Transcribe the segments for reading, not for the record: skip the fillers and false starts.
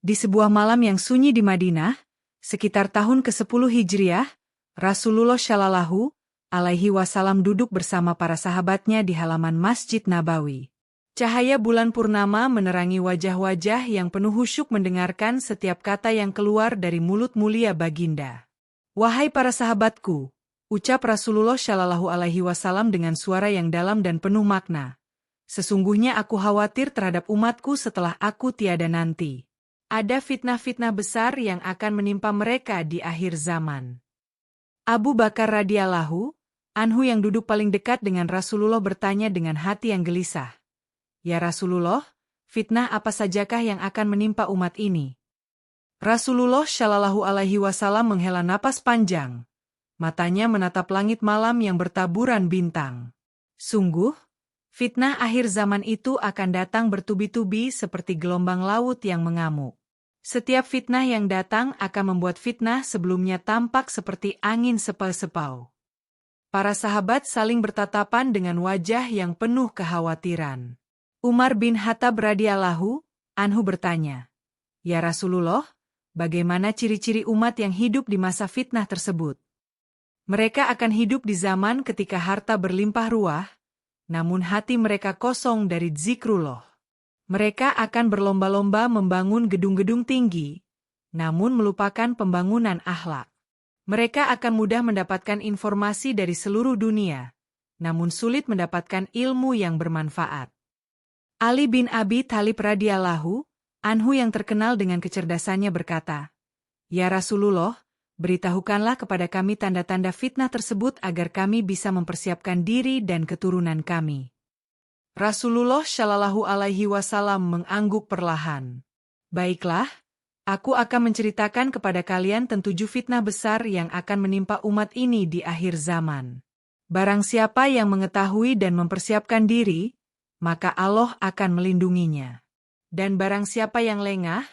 Di sebuah malam yang sunyi di Madinah, sekitar tahun ke-10 Hijriah, Rasulullah Shallallahu Alaihi Wasallam duduk bersama para sahabatnya di halaman Masjid Nabawi. Cahaya bulan purnama menerangi wajah-wajah yang penuh khusyuk mendengarkan setiap kata yang keluar dari mulut mulia baginda. "Wahai para sahabatku," ucap Rasulullah Shallallahu Alaihi Wasallam dengan suara yang dalam dan penuh makna. "Sesungguhnya aku khawatir terhadap umatku setelah aku tiada nanti. Ada fitnah-fitnah besar yang akan menimpa mereka di akhir zaman." Abu Bakar radhiyallahu anhu yang duduk paling dekat dengan Rasulullah bertanya dengan hati yang gelisah, "Ya Rasulullah, fitnah apa sajakah yang akan menimpa umat ini?" Rasulullah Shallallahu Alaihi Wasallam menghela napas panjang. Matanya menatap langit malam yang bertaburan bintang. Sungguh, fitnah akhir zaman itu akan datang bertubi-tubi seperti gelombang laut yang mengamuk. Setiap fitnah yang datang akan membuat fitnah sebelumnya tampak seperti angin sepau-sepau. Para sahabat saling bertatapan dengan wajah yang penuh kekhawatiran. Umar bin Khattab radhiyallahu anhu bertanya, "Ya Rasulullah, bagaimana ciri-ciri umat yang hidup di masa fitnah tersebut?" "Mereka akan hidup di zaman ketika harta berlimpah ruah, namun hati mereka kosong dari zikrullah. Mereka akan berlomba-lomba membangun gedung-gedung tinggi, namun melupakan pembangunan akhlak. Mereka akan mudah mendapatkan informasi dari seluruh dunia, namun sulit mendapatkan ilmu yang bermanfaat." Ali bin Abi Thalib radhiyallahu anhu yang terkenal dengan kecerdasannya berkata, "Ya Rasulullah, beritahukanlah kepada kami tanda-tanda fitnah tersebut agar kami bisa mempersiapkan diri dan keturunan kami." Rasulullah Shallallahu Alaihi Wasallam mengangguk perlahan. "Baiklah, aku akan menceritakan kepada kalian tentang 7 fitnah besar yang akan menimpa umat ini di akhir zaman. Barang siapa yang mengetahui dan mempersiapkan diri, maka Allah akan melindunginya. Dan barang siapa yang lengah,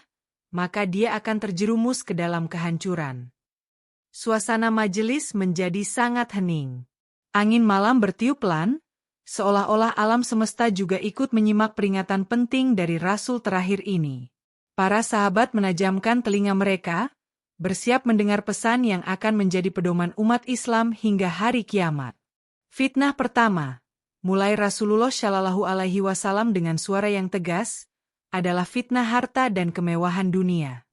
maka dia akan terjerumus ke dalam kehancuran." Suasana majelis menjadi sangat hening. Angin malam bertiup pelan, seolah-olah alam semesta juga ikut menyimak peringatan penting dari Rasul terakhir ini. Para sahabat menajamkan telinga mereka, bersiap mendengar pesan yang akan menjadi pedoman umat Islam hingga hari kiamat. Fitnah pertama, mulai Rasulullah Shallallahu Alaihi Wasallam dengan suara yang tegas, adalah fitnah harta dan kemewahan dunia.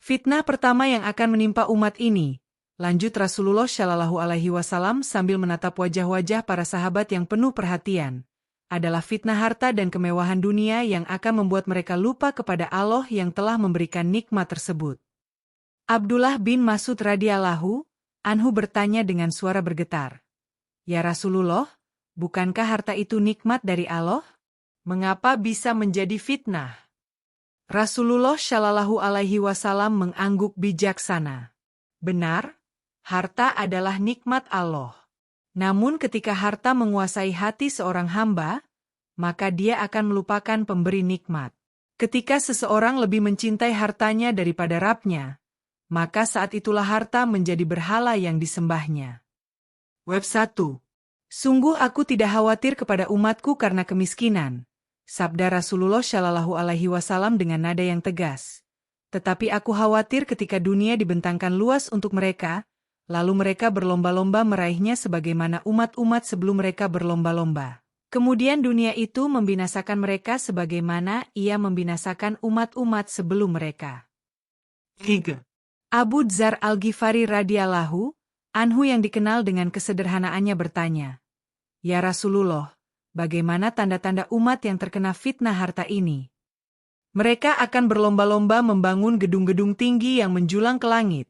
"Fitnah pertama yang akan menimpa umat ini," lanjut Rasulullah Shallallahu Alaihi Wasallam sambil menatap wajah-wajah para sahabat yang penuh perhatian, "adalah fitnah harta dan kemewahan dunia yang akan membuat mereka lupa kepada Allah yang telah memberikan nikmat tersebut." Abdullah bin Mas'ud radhiyallahu anhu bertanya dengan suara bergetar, "Ya Rasulullah, bukankah harta itu nikmat dari Allah? Mengapa bisa menjadi fitnah?" Rasulullah Shallallahu Alaihi Wasallam mengangguk bijaksana. "Benar, harta adalah nikmat Allah. Namun ketika harta menguasai hati seorang hamba, maka dia akan melupakan pemberi nikmat. Ketika seseorang lebih mencintai hartanya daripada Rabb-nya, maka saat itulah harta menjadi berhala yang disembahnya." Web 1. "Sungguh aku tidak khawatir kepada umatku karena kemiskinan," sabda Rasulullah Shallallahu Alaihi Wasallam dengan nada yang tegas. "Tetapi aku khawatir ketika dunia dibentangkan luas untuk mereka, lalu mereka berlomba-lomba meraihnya sebagaimana umat-umat sebelum mereka berlomba-lomba. Kemudian dunia itu membinasakan mereka sebagaimana ia membinasakan umat-umat sebelum mereka." 3. Abu Dzar Al-Ghifari radhiyallahu anhu yang dikenal dengan kesederhanaannya bertanya, "Ya Rasulullah, bagaimana tanda-tanda umat yang terkena fitnah harta ini?" "Mereka akan berlomba-lomba membangun gedung-gedung tinggi yang menjulang ke langit,"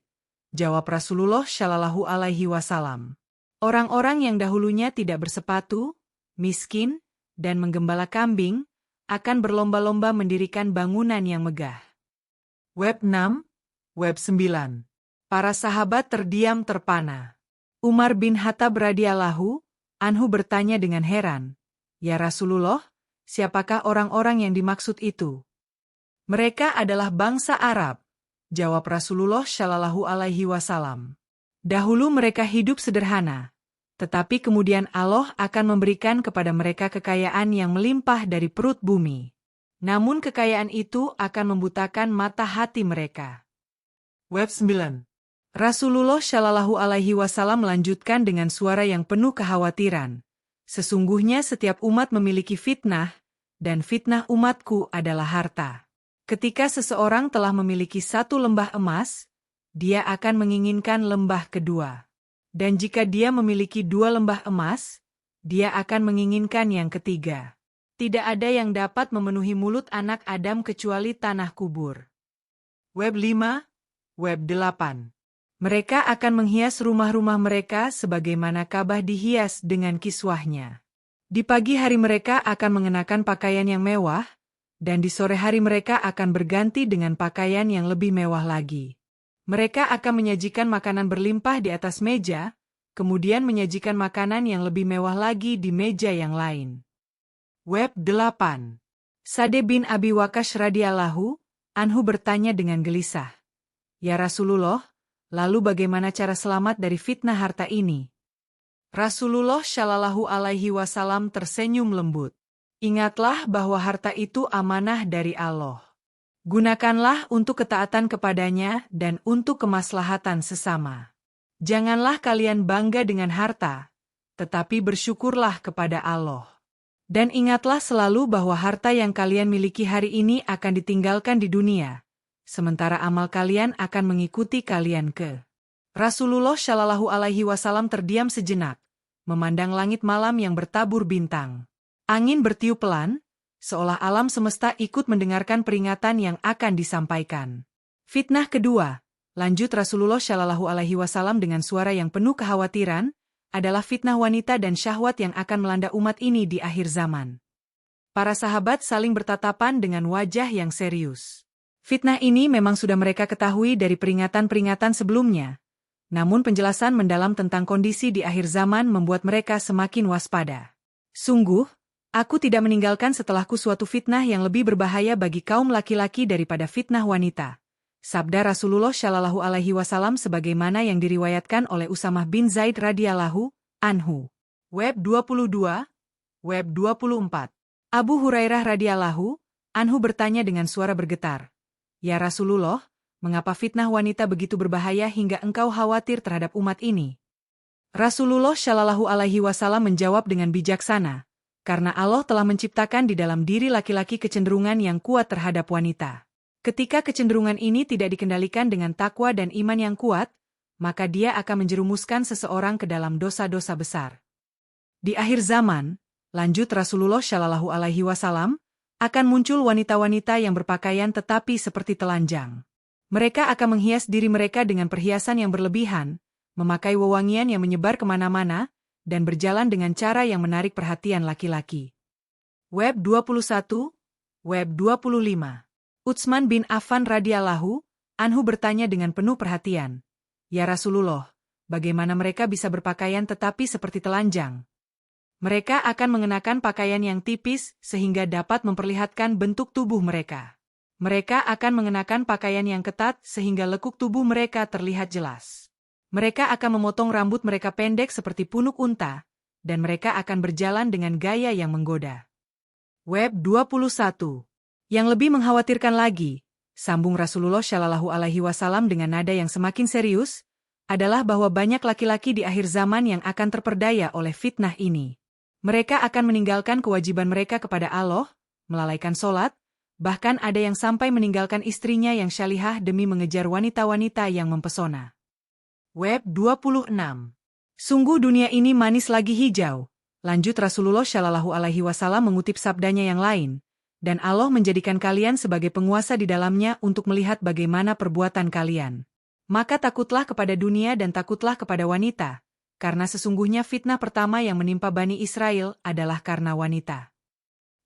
jawab Rasulullah Shallallahu Alaihi Wasallam. "Orang-orang yang dahulunya tidak bersepatu, miskin, dan menggembala kambing, akan berlomba-lomba mendirikan bangunan yang megah." Web 6, Web 9. Para sahabat terdiam terpana. Umar bin Khattab radhiyallahu anhu bertanya dengan heran, "Ya Rasulullah, siapakah orang-orang yang dimaksud itu?" "Mereka adalah bangsa Arab," jawab Rasulullah Shallallahu Alaihi Wasallam. "Dahulu mereka hidup sederhana, tetapi kemudian Allah akan memberikan kepada mereka kekayaan yang melimpah dari perut bumi. Namun kekayaan itu akan membutakan mata hati mereka. Web 9. Rasulullah Shallallahu Alaihi Wasallam melanjutkan dengan suara yang penuh kekhawatiran. Sesungguhnya setiap umat memiliki fitnah, dan fitnah umatku adalah harta. Ketika seseorang telah memiliki satu lembah emas, dia akan menginginkan lembah kedua. Dan jika dia memiliki dua lembah emas, dia akan menginginkan yang ketiga. Tidak ada yang dapat memenuhi mulut anak Adam kecuali tanah kubur. Web 5. Web 8. Mereka akan menghias rumah-rumah mereka sebagaimana Ka'bah dihias dengan kiswahnya. Di pagi hari mereka akan mengenakan pakaian yang mewah, dan di sore hari mereka akan berganti dengan pakaian yang lebih mewah lagi. Mereka akan menyajikan makanan berlimpah di atas meja, kemudian menyajikan makanan yang lebih mewah lagi di meja yang lain. Web 8. Sa'd bin Abi Waqqas radhiyallahu anhu bertanya dengan gelisah, "Ya Rasulullah, lalu bagaimana cara selamat dari fitnah harta ini?" Rasulullah Shallallahu Alaihi Wasallam tersenyum lembut. "Ingatlah bahwa harta itu amanah dari Allah. Gunakanlah untuk ketaatan kepadanya dan untuk kemaslahatan sesama. Janganlah kalian bangga dengan harta, tetapi bersyukurlah kepada Allah. Dan ingatlah selalu bahwa harta yang kalian miliki hari ini akan ditinggalkan di dunia, sementara amal kalian akan mengikuti kalian ke." Rasulullah Shallallahu Alaihi Wasallam terdiam sejenak, memandang langit malam yang bertabur bintang. Angin bertiup pelan, seolah alam semesta ikut mendengarkan peringatan yang akan disampaikan. "Fitnah kedua," lanjut Rasulullah Shallallahu Alaihi Wasallam dengan suara yang penuh kekhawatiran, "adalah fitnah wanita dan syahwat yang akan melanda umat ini di akhir zaman." Para sahabat saling bertatapan dengan wajah yang serius. Fitnah ini memang sudah mereka ketahui dari peringatan-peringatan sebelumnya. Namun penjelasan mendalam tentang kondisi di akhir zaman membuat mereka semakin waspada. "Sungguh, aku tidak meninggalkan setelahku suatu fitnah yang lebih berbahaya bagi kaum laki-laki daripada fitnah wanita," sabda Rasulullah Shallallahu Alaihi Wasallam sebagaimana yang diriwayatkan oleh Usamah bin Zaid radhiyallahu anhu. Web 22. Web 24. Abu Hurairah radhiyallahu anhu bertanya dengan suara bergetar, "Ya Rasulullah, mengapa fitnah wanita begitu berbahaya hingga engkau khawatir terhadap umat ini?" Rasulullah Shallallahu Alaihi Wasallam menjawab dengan bijaksana, "Karena Allah telah menciptakan di dalam diri laki-laki kecenderungan yang kuat terhadap wanita. Ketika kecenderungan ini tidak dikendalikan dengan takwa dan iman yang kuat, maka dia akan menjerumuskan seseorang ke dalam dosa-dosa besar. Di akhir zaman," lanjut Rasulullah Shallallahu Alaihi Wasallam, "akan muncul wanita-wanita yang berpakaian tetapi seperti telanjang. Mereka akan menghias diri mereka dengan perhiasan yang berlebihan, memakai wewangian yang menyebar kemana-mana, dan berjalan dengan cara yang menarik perhatian laki-laki." Web 21. Web 25. Utsman bin Affan radhiyallahu anhu bertanya dengan penuh perhatian, "Ya Rasulullah, bagaimana mereka bisa berpakaian tetapi seperti telanjang?" Mereka akan mengenakan pakaian yang tipis sehingga dapat memperlihatkan bentuk tubuh mereka. Mereka akan mengenakan pakaian yang ketat sehingga lekuk tubuh mereka terlihat jelas. Mereka akan memotong rambut mereka pendek seperti punuk unta, dan mereka akan berjalan dengan gaya yang menggoda. Web 21. Yang lebih mengkhawatirkan lagi, sambung Rasulullah Shallallahu Alaihi Wasallam dengan nada yang semakin serius, adalah bahwa banyak laki-laki di akhir zaman yang akan terperdaya oleh fitnah ini. Mereka akan meninggalkan kewajiban mereka kepada Allah, melalaikan sholat, bahkan ada yang sampai meninggalkan istrinya yang syalihah demi mengejar wanita-wanita yang mempesona. Web 26. Sungguh dunia ini manis lagi hijau, lanjut Rasulullah Shallallahu Alaihi Wasallam mengutip sabdanya yang lain, "Dan Allah menjadikan kalian sebagai penguasa di dalamnya untuk melihat bagaimana perbuatan kalian. Maka takutlah kepada dunia dan takutlah kepada wanita, karena sesungguhnya fitnah pertama yang menimpa Bani Israel adalah karena wanita."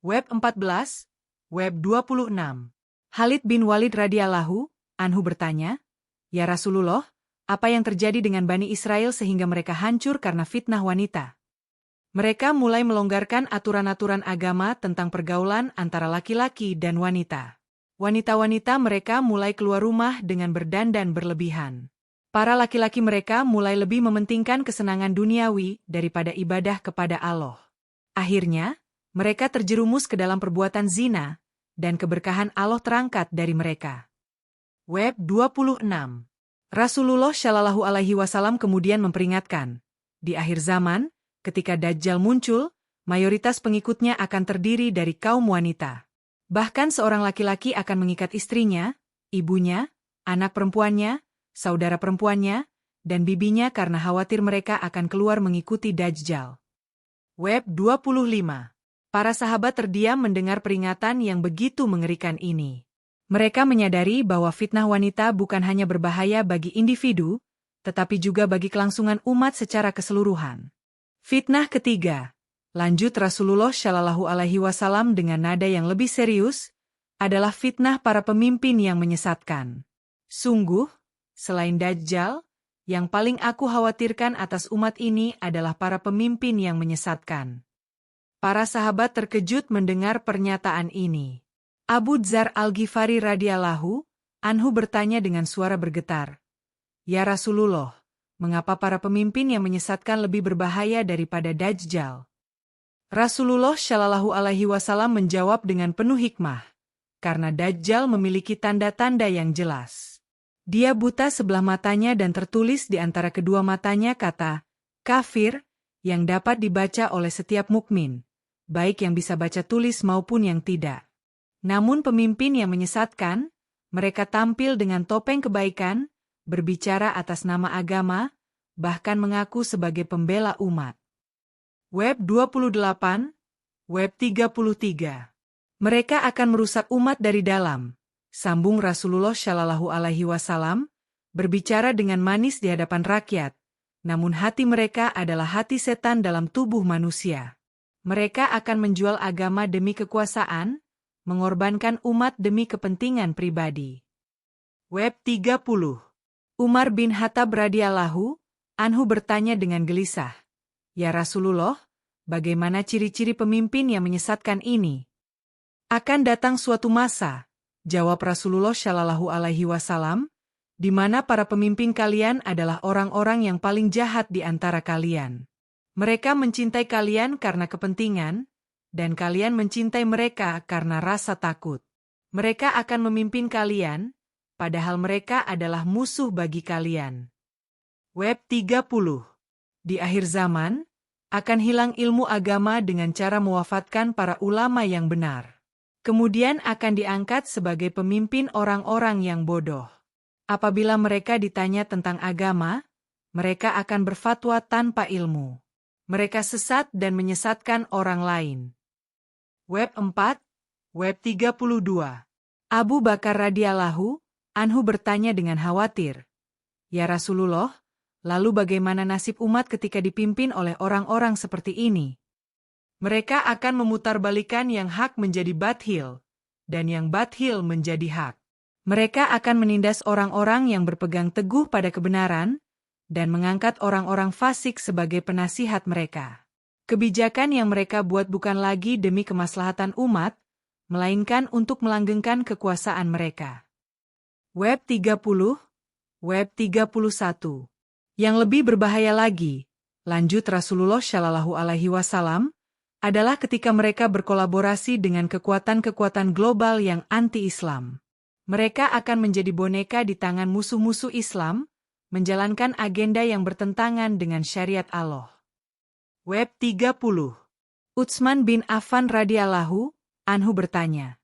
Web 14. Web 26. Khalid bin Walid radhiyallahu anhu bertanya, "Ya Rasulullah, apa yang terjadi dengan Bani Israel sehingga mereka hancur karena fitnah wanita?" Mereka mulai melonggarkan aturan-aturan agama tentang pergaulan antara laki-laki dan wanita. Wanita-wanita mereka mulai keluar rumah dengan berdandan berlebihan. Para laki-laki mereka mulai lebih mementingkan kesenangan duniawi daripada ibadah kepada Allah. Akhirnya, mereka terjerumus ke dalam perbuatan zina, dan keberkahan Allah terangkat dari mereka. Web 26. Rasulullah Shallallahu Alaihi Wasallam kemudian memperingatkan, di akhir zaman, ketika Dajjal muncul, mayoritas pengikutnya akan terdiri dari kaum wanita. Bahkan seorang laki-laki akan mengikat istrinya, ibunya, anak perempuannya, saudara perempuannya, dan bibinya karena khawatir mereka akan keluar mengikuti Dajjal. Web 25. Para sahabat terdiam mendengar peringatan yang begitu mengerikan ini. Mereka menyadari bahwa fitnah wanita bukan hanya berbahaya bagi individu, tetapi juga bagi kelangsungan umat secara keseluruhan. Fitnah ketiga, lanjut Rasulullah Shallallahu Alaihi Wasallam dengan nada yang lebih serius, adalah fitnah para pemimpin yang menyesatkan. Sungguh, selain Dajjal, yang paling aku khawatirkan atas umat ini adalah para pemimpin yang menyesatkan. Para sahabat terkejut mendengar pernyataan ini. Abu Dzar Al-Ghifari radhiyallahu anhu bertanya dengan suara bergetar, "Ya Rasulullah, mengapa para pemimpin yang menyesatkan lebih berbahaya daripada Dajjal?" Rasulullah Shallallahu Alaihi Wasallam menjawab dengan penuh hikmah, "Karena Dajjal memiliki tanda-tanda yang jelas. Dia buta sebelah matanya dan tertulis di antara kedua matanya kata, kafir, yang dapat dibaca oleh setiap mukmin, baik yang bisa baca tulis maupun yang tidak. Namun pemimpin yang menyesatkan, mereka tampil dengan topeng kebaikan, berbicara atas nama agama, bahkan mengaku sebagai pembela umat." Web 28, Web 33. Mereka akan merusak umat dari dalam, sambung Rasulullah Shallallahu Alaihi Wasallam, berbicara dengan manis di hadapan rakyat, namun hati mereka adalah hati setan dalam tubuh manusia. Mereka akan menjual agama demi kekuasaan, mengorbankan umat demi kepentingan pribadi. Web 30. Umar bin Khattab radhiyallahu anhu bertanya dengan gelisah, "Ya Rasulullah, bagaimana ciri-ciri pemimpin yang menyesatkan ini?" "Akan datang suatu masa," jawab Rasulullah Shallallahu Alaihi Wasallam, "di mana para pemimpin kalian adalah orang-orang yang paling jahat di antara kalian. Mereka mencintai kalian karena kepentingan, dan kalian mencintai mereka karena rasa takut. Mereka akan memimpin kalian, padahal mereka adalah musuh bagi kalian." Web 30. Di akhir zaman, akan hilang ilmu agama dengan cara mewafatkan para ulama yang benar. Kemudian akan diangkat sebagai pemimpin orang-orang yang bodoh. Apabila mereka ditanya tentang agama, mereka akan berfatwa tanpa ilmu. Mereka sesat dan menyesatkan orang lain. Web 4, Web 32. Abu Bakar radhiyallahu anhu bertanya dengan khawatir, "Ya Rasulullah, lalu bagaimana nasib umat ketika dipimpin oleh orang-orang seperti ini?" "Mereka akan memutarbalikan yang hak menjadi bathil, dan yang bathil menjadi hak. Mereka akan menindas orang-orang yang berpegang teguh pada kebenaran, dan mengangkat orang-orang fasik sebagai penasihat mereka. Kebijakan yang mereka buat bukan lagi demi kemaslahatan umat, melainkan untuk melanggengkan kekuasaan mereka." Web 30, Web 31. Yang lebih berbahaya lagi, lanjut Rasulullah Shallallahu Alaihi Wasallam, adalah ketika mereka berkolaborasi dengan kekuatan-kekuatan global yang anti-Islam. Mereka akan menjadi boneka di tangan musuh-musuh Islam, menjalankan agenda yang bertentangan dengan syariat Allah. Web 30. Utsman bin Affan radhiyallahu anhu bertanya,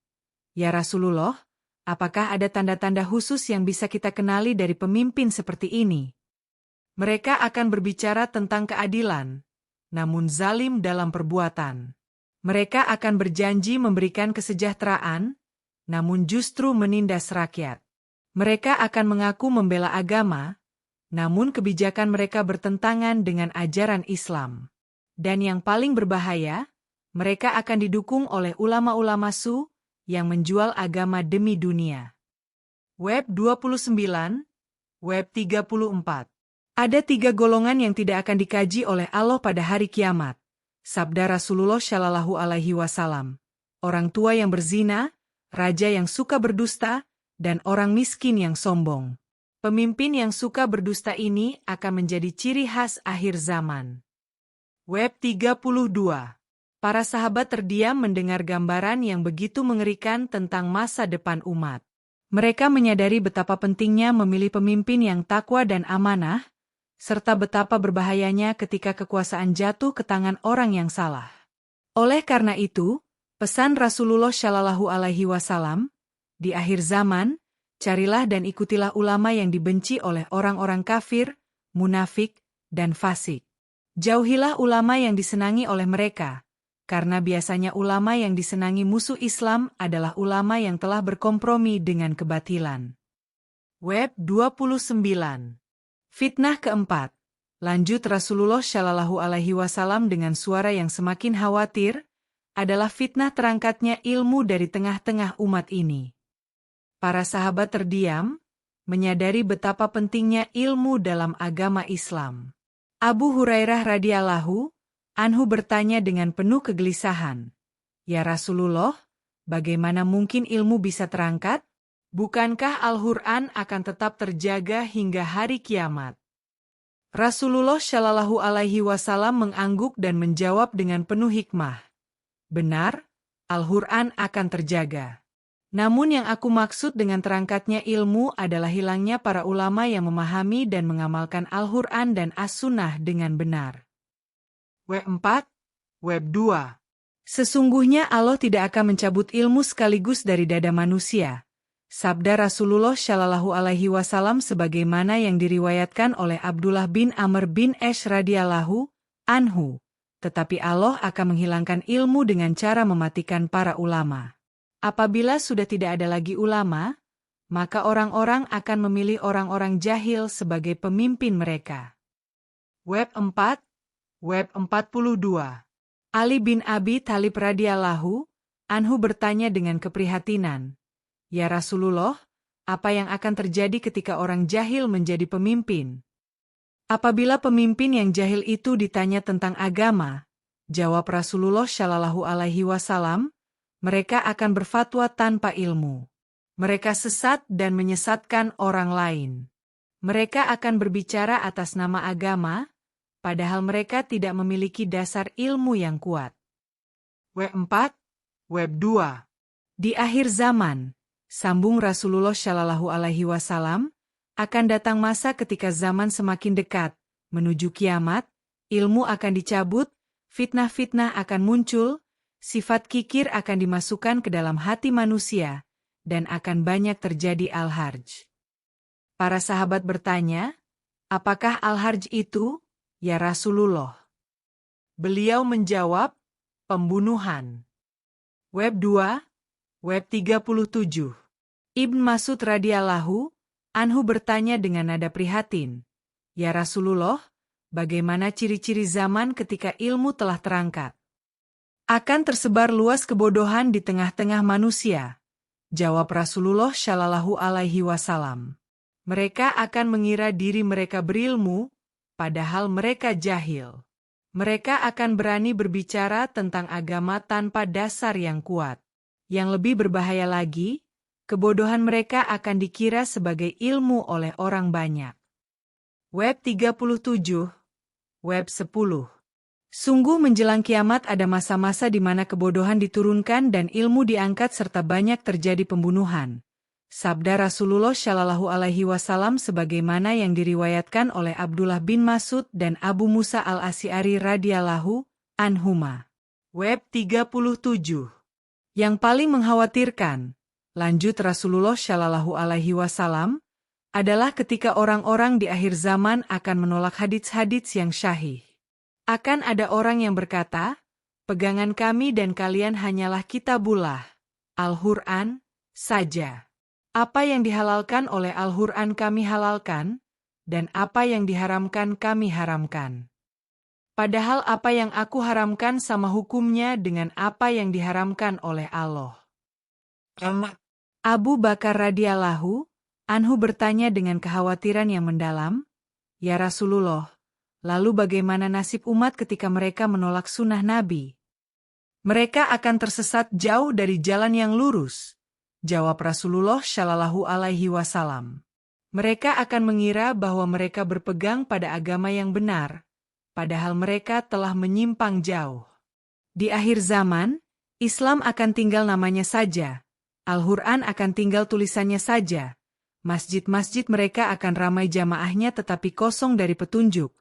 "Ya Rasulullah, apakah ada tanda-tanda khusus yang bisa kita kenali dari pemimpin seperti ini?" "Mereka akan berbicara tentang keadilan, namun zalim dalam perbuatan. Mereka akan berjanji memberikan kesejahteraan, namun justru menindas rakyat. Mereka akan mengaku membela agama, namun kebijakan mereka bertentangan dengan ajaran Islam. Dan yang paling berbahaya, mereka akan didukung oleh ulama-ulama su yang menjual agama demi dunia." Web 29, Web 34. Ada 3 golongan yang tidak akan dikaji oleh Allah pada hari kiamat. Sabda Rasulullah Shallallahu Alaihi Wasallam, orang tua yang berzina, raja yang suka berdusta, dan orang miskin yang sombong. Pemimpin yang suka berdusta ini akan menjadi ciri khas akhir zaman. Web 32. Para sahabat terdiam mendengar gambaran yang begitu mengerikan tentang masa depan umat. Mereka menyadari betapa pentingnya memilih pemimpin yang takwa dan amanah, serta betapa berbahayanya ketika kekuasaan jatuh ke tangan orang yang salah. Oleh karena itu, pesan Rasulullah Shallallahu Alaihi Wasallam, di akhir zaman, carilah dan ikutilah ulama yang dibenci oleh orang-orang kafir, munafik, dan fasik. Jauhilah ulama yang disenangi oleh mereka, karena biasanya ulama yang disenangi musuh Islam adalah ulama yang telah berkompromi dengan kebatilan. Web 29. Fitnah keempat. Lanjut Rasulullah Shallallahu Alaihi Wasallam dengan suara yang semakin khawatir, adalah fitnah terangkatnya ilmu dari tengah-tengah umat ini. Para sahabat terdiam, menyadari betapa pentingnya ilmu dalam agama Islam. Abu Hurairah radhiyallahu anhu bertanya dengan penuh kegelisahan, "Ya Rasulullah, bagaimana mungkin ilmu bisa terangkat? Bukankah Al-Quran akan tetap terjaga hingga hari kiamat?" Rasulullah Shallallahu Alaihi Wasallam mengangguk dan menjawab dengan penuh hikmah, "Benar, Al-Quran akan terjaga. Namun yang aku maksud dengan terangkatnya ilmu adalah hilangnya para ulama yang memahami dan mengamalkan Al-Quran dan As-Sunnah dengan benar." Web 4, Web 2. Sesungguhnya Allah tidak akan mencabut ilmu sekaligus dari dada manusia. Sabda Rasulullah Shallallahu Alaihi Wasallam sebagaimana yang diriwayatkan oleh Abdullah bin Amr bin Ash radhiyallahu anhu. Tetapi Allah akan menghilangkan ilmu dengan cara mematikan para ulama. Apabila sudah tidak ada lagi ulama, maka orang-orang akan memilih orang-orang jahil sebagai pemimpin mereka. Web 4, Web 42. Ali bin Abi Thalib radhiyallahu anhu bertanya dengan keprihatinan, "Ya Rasulullah, apa yang akan terjadi ketika orang jahil menjadi pemimpin?" Apabila pemimpin yang jahil itu ditanya tentang agama, jawab Rasulullah Shallallahu Alaihi Wasallam, mereka akan berfatwa tanpa ilmu. Mereka sesat dan menyesatkan orang lain. Mereka akan berbicara atas nama agama, padahal mereka tidak memiliki dasar ilmu yang kuat. Web 4, Web 2. Di akhir zaman, sambung Rasulullah Shallallahu Alaihi Wasallam, akan datang masa ketika zaman semakin dekat, menuju kiamat, ilmu akan dicabut, fitnah-fitnah akan muncul, sifat kikir akan dimasukkan ke dalam hati manusia, dan akan banyak terjadi al-harj. Para sahabat bertanya, "Apakah al-harj itu, ya Rasulullah?" Beliau menjawab, "Pembunuhan." Web 2, Web 37. Ibn Mas'ud radhiyallahu anhu bertanya dengan nada prihatin, "Ya Rasulullah, bagaimana ciri-ciri zaman ketika ilmu telah terangkat? Akan tersebar luas kebodohan di tengah-tengah manusia." Jawab Rasulullah Shallallahu Alaihi Wasallam, "Mereka akan mengira diri mereka berilmu, padahal mereka jahil. Mereka akan berani berbicara tentang agama tanpa dasar yang kuat. Yang lebih berbahaya lagi, kebodohan mereka akan dikira sebagai ilmu oleh orang banyak." Web 37, Web 10. Sungguh menjelang kiamat ada masa-masa di mana kebodohan diturunkan dan ilmu diangkat serta banyak terjadi pembunuhan. Sabda Rasulullah Shallallahu Alaihi Wasallam sebagaimana yang diriwayatkan oleh Abdullah bin Mas'ud dan Abu Musa al-Asy'ari radhiyallahu anhuma. Web 37. Yang paling mengkhawatirkan, lanjut Rasulullah Shallallahu Alaihi Wasallam, adalah ketika orang-orang di akhir zaman akan menolak hadits-hadits yang syahih. Akan ada orang yang berkata, "Pegangan kami dan kalian hanyalah kitabullah, Al-Quran, saja. Apa yang dihalalkan oleh Al-Quran kami halalkan, dan apa yang diharamkan kami haramkan. Padahal apa yang aku haramkan sama hukumnya dengan apa yang diharamkan oleh Allah." Abu Bakar radhiyallahu anhu bertanya dengan kekhawatiran yang mendalam, "Ya Rasulullah, lalu bagaimana nasib umat ketika mereka menolak sunnah Nabi?" "Mereka akan tersesat jauh dari jalan yang lurus," jawab Rasulullah Shallallahu Alaihi Wasallam. "Mereka akan mengira bahwa mereka berpegang pada agama yang benar, padahal mereka telah menyimpang jauh." Di akhir zaman, Islam akan tinggal namanya saja. Al-Quran akan tinggal tulisannya saja. Masjid-masjid mereka akan ramai jamaahnya tetapi kosong dari petunjuk.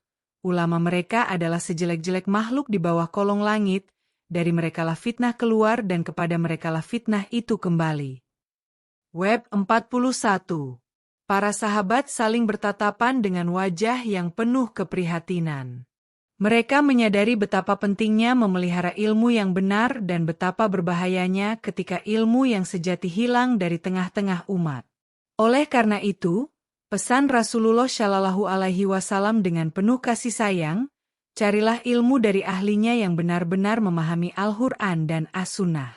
Ulama mereka adalah sejelek-jelek makhluk di bawah kolong langit, dari merekalah fitnah keluar dan kepada merekalah fitnah itu kembali. Web 41. Para sahabat saling bertatapan dengan wajah yang penuh keprihatinan. Mereka menyadari betapa pentingnya memelihara ilmu yang benar dan betapa berbahayanya ketika ilmu yang sejati hilang dari tengah-tengah umat. Oleh karena itu, pesan Rasulullah Shallallahu Alaihi Wasallam dengan penuh kasih sayang, carilah ilmu dari ahlinya yang benar-benar memahami Al-Quran dan As-Sunnah.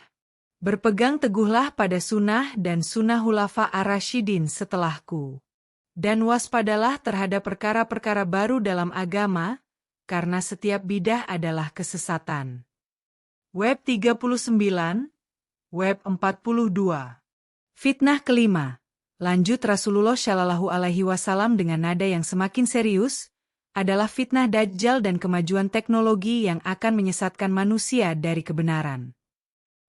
Berpegang teguhlah pada sunnah dan sunnah Khulafa ar-Rasyidin setelahku. Dan waspadalah terhadap perkara-perkara baru dalam agama, karena setiap bidah adalah kesesatan. Web 39, Web 42. Fitnah kelima. Lanjut Rasulullah Shallallahu Alaihi Wasallam dengan nada yang semakin serius, adalah fitnah Dajjal dan kemajuan teknologi yang akan menyesatkan manusia dari kebenaran.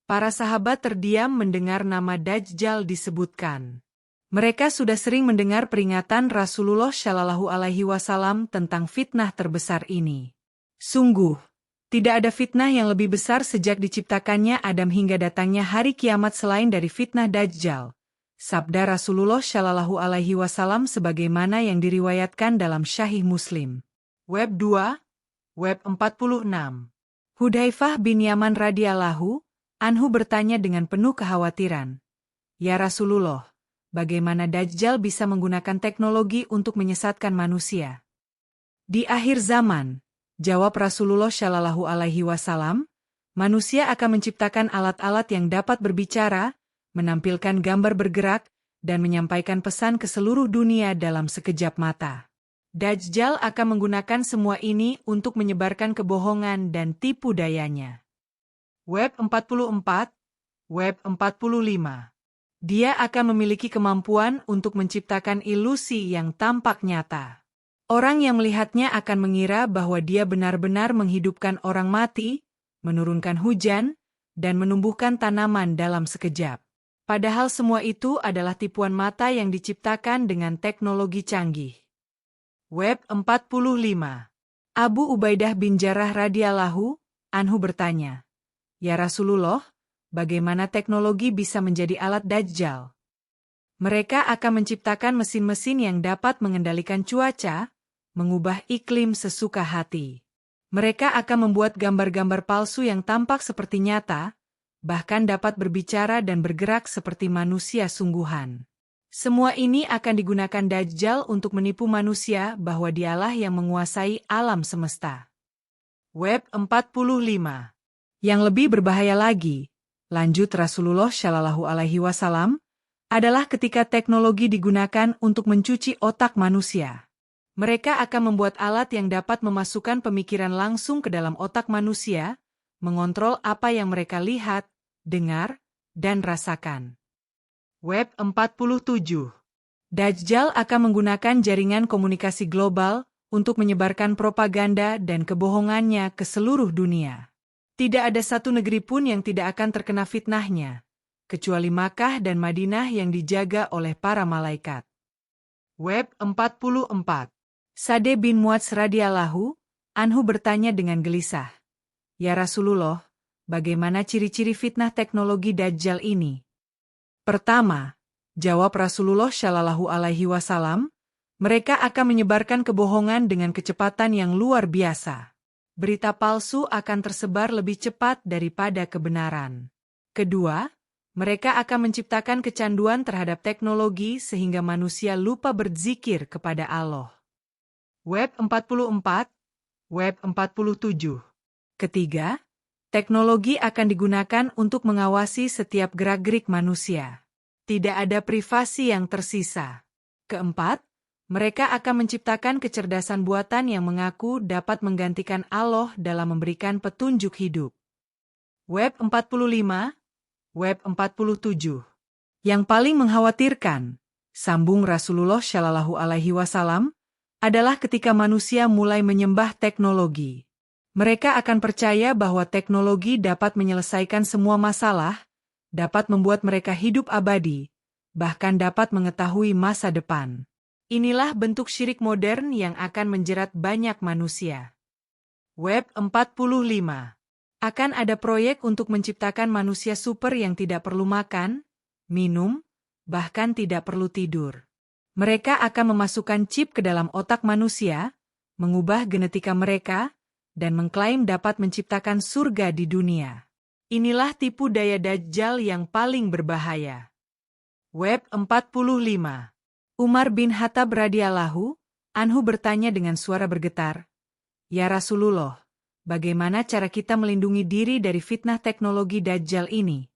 Para sahabat terdiam mendengar nama Dajjal disebutkan. Mereka sudah sering mendengar peringatan Rasulullah Shallallahu Alaihi Wasallam tentang fitnah terbesar ini. Sungguh, tidak ada fitnah yang lebih besar sejak diciptakannya Adam hingga datangnya hari kiamat selain dari fitnah Dajjal. Sabda Rasulullah Shallallahu Alaihi Wasallam sebagaimana yang diriwayatkan dalam Sahih Muslim. Web 2, Web 46. Hudzaifah bin Yaman radhiyallahu anhu bertanya dengan penuh kekhawatiran, "Ya Rasulullah, bagaimana Dajjal bisa menggunakan teknologi untuk menyesatkan manusia?" Di akhir zaman, jawab Rasulullah Shallallahu Alaihi Wasallam, manusia akan menciptakan alat-alat yang dapat berbicara, menampilkan gambar bergerak, dan menyampaikan pesan ke seluruh dunia dalam sekejap mata. Dajjal akan menggunakan semua ini untuk menyebarkan kebohongan dan tipu dayanya. Web 44, Web 45. Dia akan memiliki kemampuan untuk menciptakan ilusi yang tampak nyata. Orang yang melihatnya akan mengira bahwa dia benar-benar menghidupkan orang mati, menurunkan hujan, dan menumbuhkan tanaman dalam sekejap. Padahal semua itu adalah tipuan mata yang diciptakan dengan teknologi canggih. Web 45. Abu Ubaidah bin Jarrah radhiyallahu anhu bertanya, "Ya Rasulullah, bagaimana teknologi bisa menjadi alat Dajjal?" Mereka akan menciptakan mesin-mesin yang dapat mengendalikan cuaca, mengubah iklim sesuka hati. Mereka akan membuat gambar-gambar palsu yang tampak seperti nyata, bahkan dapat berbicara dan bergerak seperti manusia sungguhan. Semua ini akan digunakan Dajjal untuk menipu manusia bahwa dialah yang menguasai alam semesta. Web 45. Yang lebih berbahaya lagi, lanjut Rasulullah Shallallahu Alaihi Wasallam, adalah ketika teknologi digunakan untuk mencuci otak manusia. Mereka akan membuat alat yang dapat memasukkan pemikiran langsung ke dalam otak manusia, mengontrol apa yang mereka lihat, dengar, dan rasakan. Web 47. Dajjal akan menggunakan jaringan komunikasi global untuk menyebarkan propaganda dan kebohongannya ke seluruh dunia. Tidak ada satu negeri pun yang tidak akan terkena fitnahnya, kecuali Makkah dan Madinah yang dijaga oleh para malaikat. Web 44. Sa'd bin Mu'adz radhiyallahu anhu bertanya dengan gelisah, "Ya Rasulullah, bagaimana ciri-ciri fitnah teknologi Dajjal ini?" Pertama, jawab Rasulullah Shallallahu Alaihi Wasallam, mereka akan menyebarkan kebohongan dengan kecepatan yang luar biasa. Berita palsu akan tersebar lebih cepat daripada kebenaran. Kedua, mereka akan menciptakan kecanduan terhadap teknologi sehingga manusia lupa berzikir kepada Allah. Web 44, Web 47. Ketiga, teknologi akan digunakan untuk mengawasi setiap gerak-gerik manusia. Tidak ada privasi yang tersisa. Keempat, mereka akan menciptakan kecerdasan buatan yang mengaku dapat menggantikan Allah dalam memberikan petunjuk hidup. Web 45, Web 47. Yang paling mengkhawatirkan, sambung Rasulullah Shallallahu Alaihi Wasallam, adalah ketika manusia mulai menyembah teknologi. Mereka akan percaya bahwa teknologi dapat menyelesaikan semua masalah, dapat membuat mereka hidup abadi, bahkan dapat mengetahui masa depan. Inilah bentuk syirik modern yang akan menjerat banyak manusia. Web 45. Akan ada proyek untuk menciptakan manusia super yang tidak perlu makan, minum, bahkan tidak perlu tidur. Mereka akan memasukkan chip ke dalam otak manusia, mengubah genetika mereka, dan mengklaim dapat menciptakan surga di dunia. Inilah tipu daya Dajjal yang paling berbahaya. Web 45. Umar bin Khattab radhiyallahu anhu bertanya dengan suara bergetar, "Ya Rasulullah, bagaimana cara kita melindungi diri dari fitnah teknologi Dajjal ini?"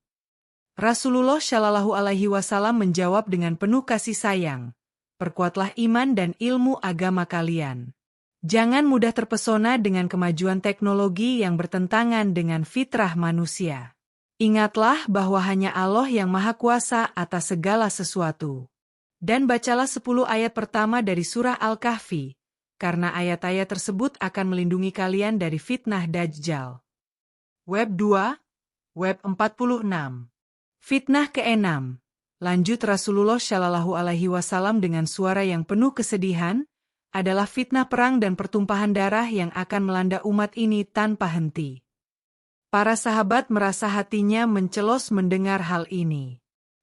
Rasulullah Shallallahu Alaihi Wasallam menjawab dengan penuh kasih sayang, "Perkuatlah iman dan ilmu agama kalian. Jangan mudah terpesona dengan kemajuan teknologi yang bertentangan dengan fitrah manusia. Ingatlah bahwa hanya Allah yang Maha Kuasa atas segala sesuatu. Dan bacalah 10 ayat pertama dari surah Al-Kahfi, karena ayat-ayat tersebut akan melindungi kalian dari fitnah Dajjal." Web 2, Web 46. Fitnah ke-6. Lanjut Rasulullah Shallallahu Alaihi Wasallam dengan suara yang penuh kesedihan, adalah fitnah perang dan pertumpahan darah yang akan melanda umat ini tanpa henti. Para sahabat merasa hatinya mencelos mendengar hal ini.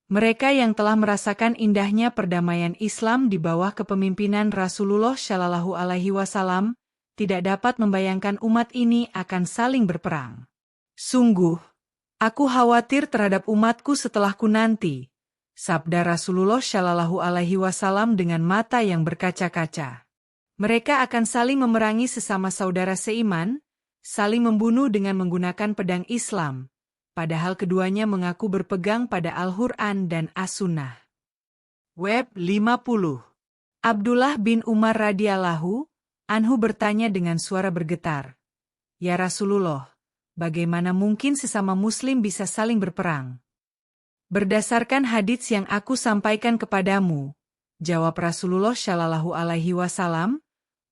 Mereka yang telah merasakan indahnya perdamaian Islam di bawah kepemimpinan Rasulullah Shallallahu Alaihi Wasallam tidak dapat membayangkan umat ini akan saling berperang. "Sungguh, aku khawatir terhadap umatku setelahku nanti," sabda Rasulullah Shallallahu Alaihi Wasallam dengan mata yang berkaca-kaca. "Mereka akan saling memerangi sesama saudara seiman, saling membunuh dengan menggunakan pedang Islam, padahal keduanya mengaku berpegang pada Al-Quran dan As-Sunnah." Web 50. Abdullah bin Umar radhiyallahu anhu bertanya dengan suara bergetar, "Ya Rasulullah, bagaimana mungkin sesama muslim bisa saling berperang?" "Berdasarkan hadits yang aku sampaikan kepadamu," jawab Rasulullah Shallallahu Alaihi Wasallam,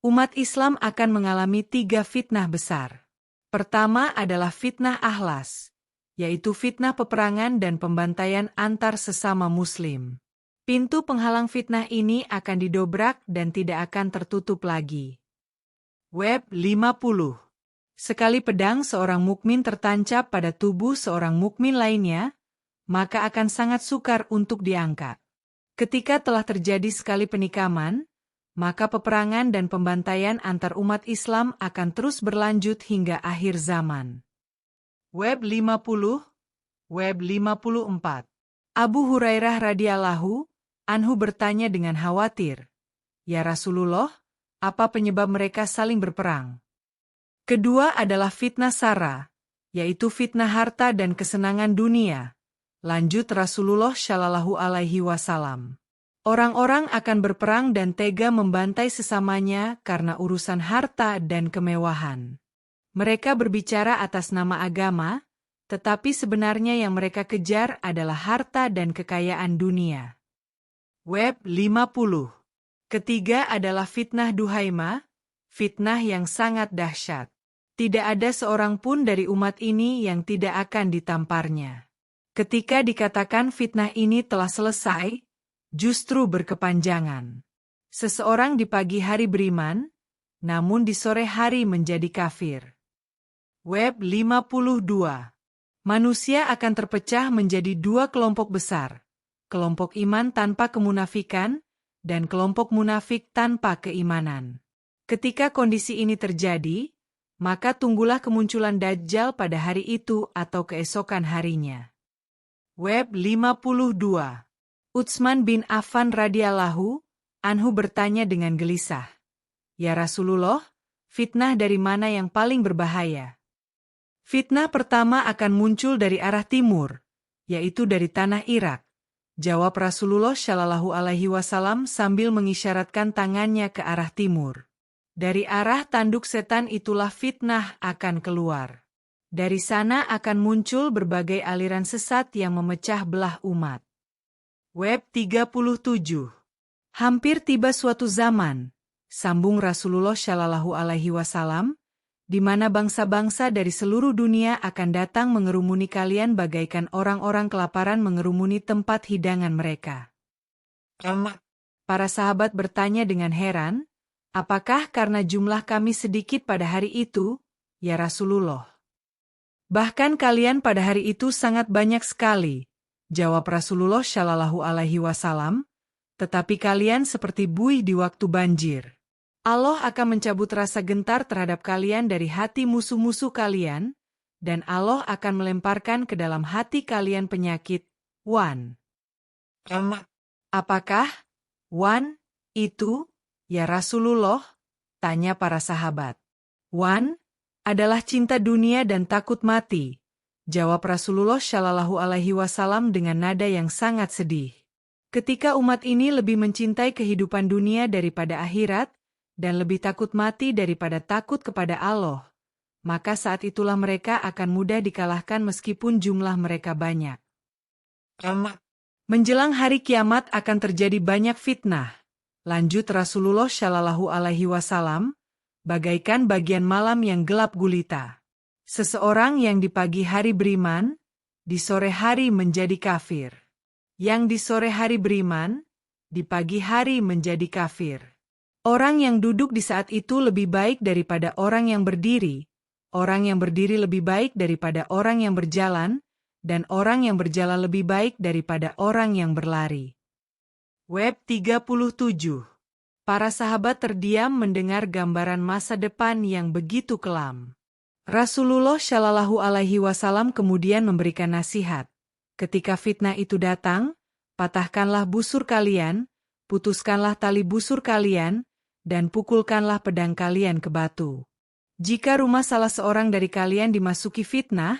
"umat Islam akan mengalami 3 fitnah besar. Pertama adalah fitnah ahlas, yaitu fitnah peperangan dan pembantaian antar sesama muslim. Pintu penghalang fitnah ini akan didobrak dan tidak akan tertutup lagi." Web 50. Sekali pedang seorang mukmin tertancap pada tubuh seorang mukmin lainnya, maka akan sangat sukar untuk diangkat. Ketika telah terjadi sekali penikaman, maka peperangan dan pembantaian antar umat Islam akan terus berlanjut hingga akhir zaman. Web 50. Web 54. Abu Hurairah radhiyallahu anhu bertanya dengan khawatir, "Ya Rasulullah, apa penyebab mereka saling berperang?" Kedua adalah fitnah sara, yaitu fitnah harta dan kesenangan dunia. Lanjut Rasulullah Shallallahu Alaihi Wasallam, "Orang-orang akan berperang dan tega membantai sesamanya karena urusan harta dan kemewahan. Mereka berbicara atas nama agama, tetapi sebenarnya yang mereka kejar adalah harta dan kekayaan dunia." Web 50. Ketiga adalah fitnah duhaima, fitnah yang sangat dahsyat. Tidak ada seorang pun dari umat ini yang tidak akan ditamparnya. Ketika dikatakan fitnah ini telah selesai, justru berkepanjangan. Seseorang di pagi hari beriman, namun di sore hari menjadi kafir. Web 52. Manusia akan terpecah menjadi 2 kelompok besar, kelompok iman tanpa kemunafikan, dan kelompok munafik tanpa keimanan. Ketika kondisi ini terjadi, maka tunggulah kemunculan Dajjal pada hari itu atau keesokan harinya. Web 52. Utsman bin Affan radhiyallahu anhu bertanya dengan gelisah, "Ya Rasulullah, fitnah dari mana yang paling berbahaya?" "Fitnah pertama akan muncul dari arah timur, yaitu dari tanah Irak," jawab Rasulullah Shallallahu Alaihi Wasallam sambil mengisyaratkan tangannya ke arah timur. "Dari arah tanduk setan itulah fitnah akan keluar. Dari sana akan muncul berbagai aliran sesat yang memecah belah umat." Web 37. Hampir tiba suatu zaman, sambung Rasulullah Shallallahu Alaihi Wasallam, di mana bangsa-bangsa dari seluruh dunia akan datang mengerumuni kalian bagaikan orang-orang kelaparan mengerumuni tempat hidangan mereka. Para sahabat bertanya dengan heran, apakah karena jumlah kami sedikit pada hari itu, ya Rasulullah? Bahkan kalian pada hari itu sangat banyak sekali, jawab Rasulullah Shallallahu Alaihi Wasallam, tetapi kalian seperti buih di waktu banjir. Allah akan mencabut rasa gentar terhadap kalian dari hati musuh-musuh kalian, dan Allah akan melemparkan ke dalam hati kalian penyakit, wan. Apakah wan itu, ya Rasulullah? Tanya para sahabat. Wan adalah cinta dunia dan takut mati, jawab Rasulullah Shallallahu Alaihi Wasallam dengan nada yang sangat sedih. Ketika umat ini lebih mencintai kehidupan dunia daripada akhirat, dan lebih takut mati daripada takut kepada Allah, maka saat itulah mereka akan mudah dikalahkan meskipun jumlah mereka banyak. Menjelang hari kiamat akan terjadi banyak fitnah. Lanjut Rasulullah Shallallahu Alaihi Wasallam, bagaikan bagian malam yang gelap gulita. Seseorang yang di pagi hari beriman, di sore hari menjadi kafir. Yang di sore hari beriman, di pagi hari menjadi kafir. Orang yang duduk di saat itu lebih baik daripada orang yang berdiri, orang yang berdiri lebih baik daripada orang yang berjalan, dan orang yang berjalan lebih baik daripada orang yang berlari. Web 37. Para sahabat terdiam mendengar gambaran masa depan yang begitu kelam. Rasulullah Shallallahu Alaihi Wasallam kemudian memberikan nasihat. Ketika fitnah itu datang, patahkanlah busur kalian, putuskanlah tali busur kalian, dan pukulkanlah pedang kalian ke batu. Jika rumah salah seorang dari kalian dimasuki fitnah,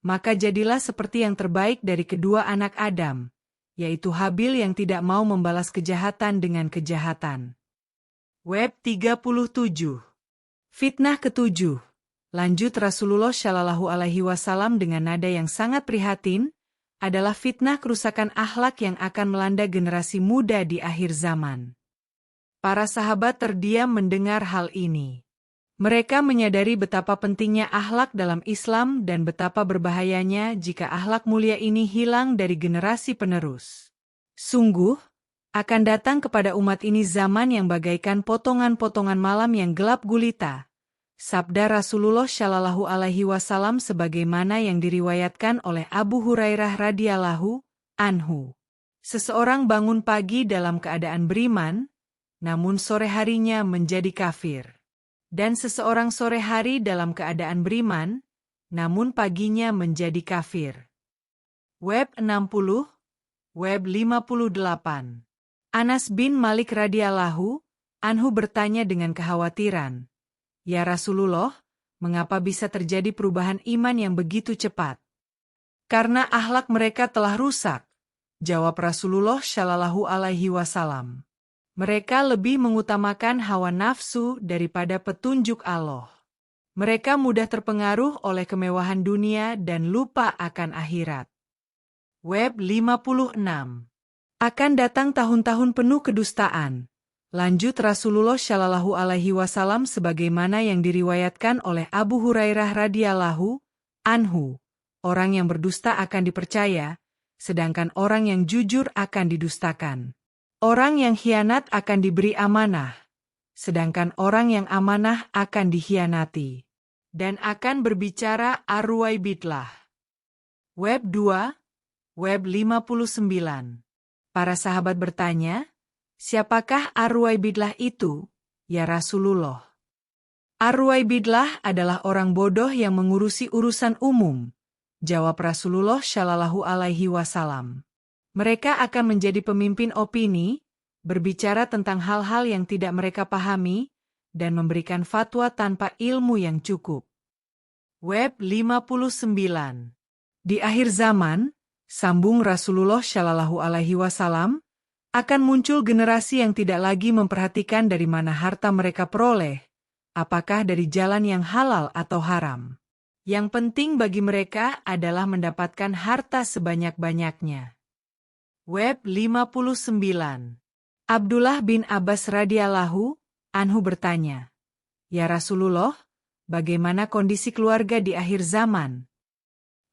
maka jadilah seperti yang terbaik dari kedua anak Adam, yaitu Habil yang tidak mau membalas kejahatan dengan kejahatan. Web 37. Fitnah ketujuh. Lanjut Rasulullah Shallallahu Alaihi Wasallam dengan nada yang sangat prihatin, adalah fitnah kerusakan akhlak yang akan melanda generasi muda di akhir zaman. Para sahabat terdiam mendengar hal ini. Mereka menyadari betapa pentingnya akhlak dalam Islam dan betapa berbahayanya jika akhlak mulia ini hilang dari generasi penerus. Sungguh, akan datang kepada umat ini zaman yang bagaikan potongan-potongan malam yang gelap gulita. Sabda Rasulullah Shallallahu Alaihi Wasallam sebagaimana yang diriwayatkan oleh Abu Hurairah radhiyallahu anhu. Seseorang bangun pagi dalam keadaan beriman, namun sore harinya menjadi kafir. Dan seseorang sore hari dalam keadaan beriman, namun paginya menjadi kafir. Web 60, Web 58. Anas bin Malik radhiyallahu anhu bertanya dengan kekhawatiran, "Ya Rasulullah, mengapa bisa terjadi perubahan iman yang begitu cepat?" "Karena akhlak mereka telah rusak," jawab Rasulullah Shallallahu Alaihi Wasallam. "Mereka lebih mengutamakan hawa nafsu daripada petunjuk Allah. Mereka mudah terpengaruh oleh kemewahan dunia dan lupa akan akhirat." Web 56. Akan datang tahun-tahun penuh kedustaan. Lanjut Rasulullah Shallallahu Alaihi Wasallam sebagaimana yang diriwayatkan oleh Abu Hurairah radhiyallahu anhu. Orang yang berdusta akan dipercaya, sedangkan orang yang jujur akan didustakan. Orang yang khianat akan diberi amanah, sedangkan orang yang amanah akan dikhianati. Dan akan berbicara Ar-Ruwaibidlah. Web 2, Web 59. Para sahabat bertanya, "Siapakah Ar-Ruwaibidlah itu, ya Rasulullah?" Ar-Ruwaibidlah adalah orang bodoh yang mengurusi urusan umum, jawab Rasulullah Shallallahu Alaihi Wasallam. Mereka akan menjadi pemimpin opini, berbicara tentang hal-hal yang tidak mereka pahami, dan memberikan fatwa tanpa ilmu yang cukup. Web 59. Di akhir zaman, sambung Rasulullah Shallallahu Alaihi Wasallam, akan muncul generasi yang tidak lagi memperhatikan dari mana harta mereka peroleh, apakah dari jalan yang halal atau haram. Yang penting bagi mereka adalah mendapatkan harta sebanyak-banyaknya. Web 59. Abdullah bin Abbas radhiyallahu anhu bertanya, "Ya Rasulullah, bagaimana kondisi keluarga di akhir zaman.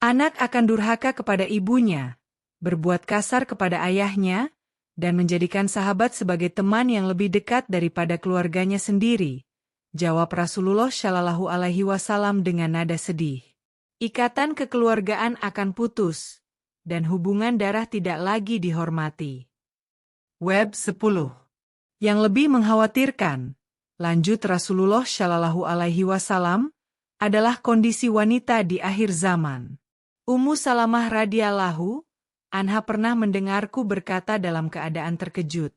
Anak akan durhaka kepada ibunya, berbuat kasar kepada ayahnya, dan menjadikan sahabat sebagai teman yang lebih dekat daripada keluarganya sendiri. Jawab Rasulullah Shallallahu Alaihi Wasallam dengan nada sedih. Ikatan kekeluargaan akan putus, dan hubungan darah tidak lagi dihormati. Web 10. Yang lebih mengkhawatirkan, lanjut Rasulullah Shallallahu Alaihi Wasallam, adalah kondisi wanita di akhir zaman. Ummu Salamah radhiyallahu anha pernah mendengarku berkata dalam keadaan terkejut,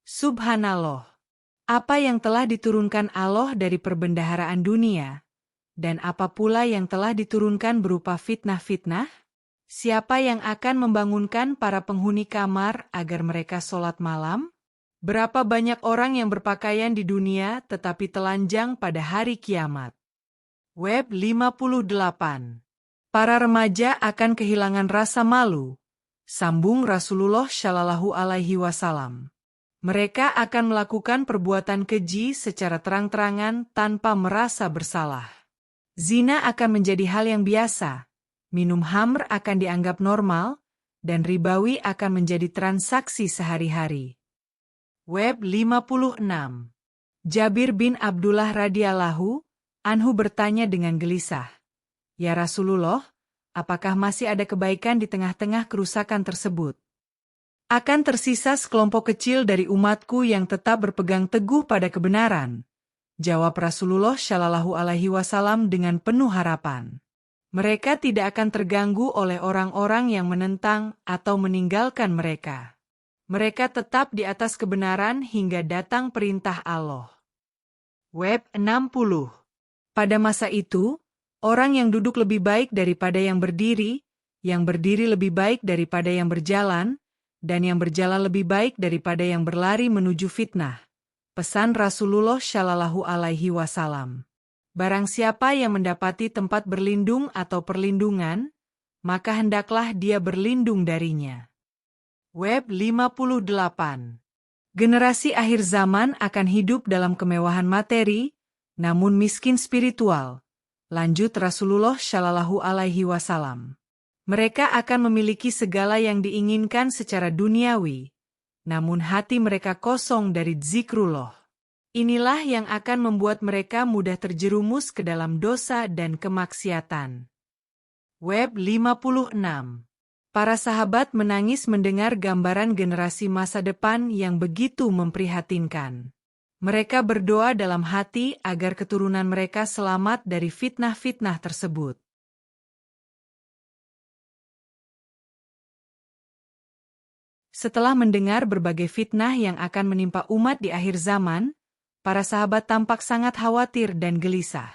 "Subhanallah, apa yang telah diturunkan Allah dari perbendaharaan dunia, dan apa pula yang telah diturunkan berupa fitnah-fitnah? Siapa yang akan membangunkan para penghuni kamar agar mereka sholat malam? Berapa banyak orang yang berpakaian di dunia tetapi telanjang pada hari kiamat?" Web 58. Para remaja akan kehilangan rasa malu, sambung Rasulullah Shallallahu Alaihi Wasallam. Mereka akan melakukan perbuatan keji secara terang-terangan tanpa merasa bersalah. Zina akan menjadi hal yang biasa, minum khamr akan dianggap normal, dan ribawi akan menjadi transaksi sehari-hari. Web 56. Jabir bin Abdullah radhiyallahu anhu bertanya dengan gelisah, "Ya Rasulullah, apakah masih ada kebaikan di tengah-tengah kerusakan tersebut? Akan tersisa sekelompok kecil dari umatku yang tetap berpegang teguh pada kebenaran?" Jawab Rasulullah Shallallahu Alaihi Wasallam dengan penuh harapan. Mereka tidak akan terganggu oleh orang-orang yang menentang atau meninggalkan mereka. Mereka tetap di atas kebenaran hingga datang perintah Allah. Web 60. Pada masa itu, orang yang duduk lebih baik daripada yang berdiri lebih baik daripada yang berjalan, dan yang berjalan lebih baik daripada yang berlari menuju fitnah. Pesan Rasulullah Shallallahu Alaihi Wasallam. Barang siapa yang mendapati tempat berlindung atau perlindungan, maka hendaklah dia berlindung darinya. Web 58. Generasi akhir zaman akan hidup dalam kemewahan materi, namun miskin spiritual. Lanjut Rasulullah Shallallahu Alaihi Wasallam. Mereka akan memiliki segala yang diinginkan secara duniawi, namun hati mereka kosong dari zikrullah. Inilah yang akan membuat mereka mudah terjerumus ke dalam dosa dan kemaksiatan. Web 56. Para sahabat menangis mendengar gambaran generasi masa depan yang begitu memprihatinkan. Mereka berdoa dalam hati agar keturunan mereka selamat dari fitnah-fitnah tersebut. Setelah mendengar berbagai fitnah yang akan menimpa umat di akhir zaman, para sahabat tampak sangat khawatir dan gelisah.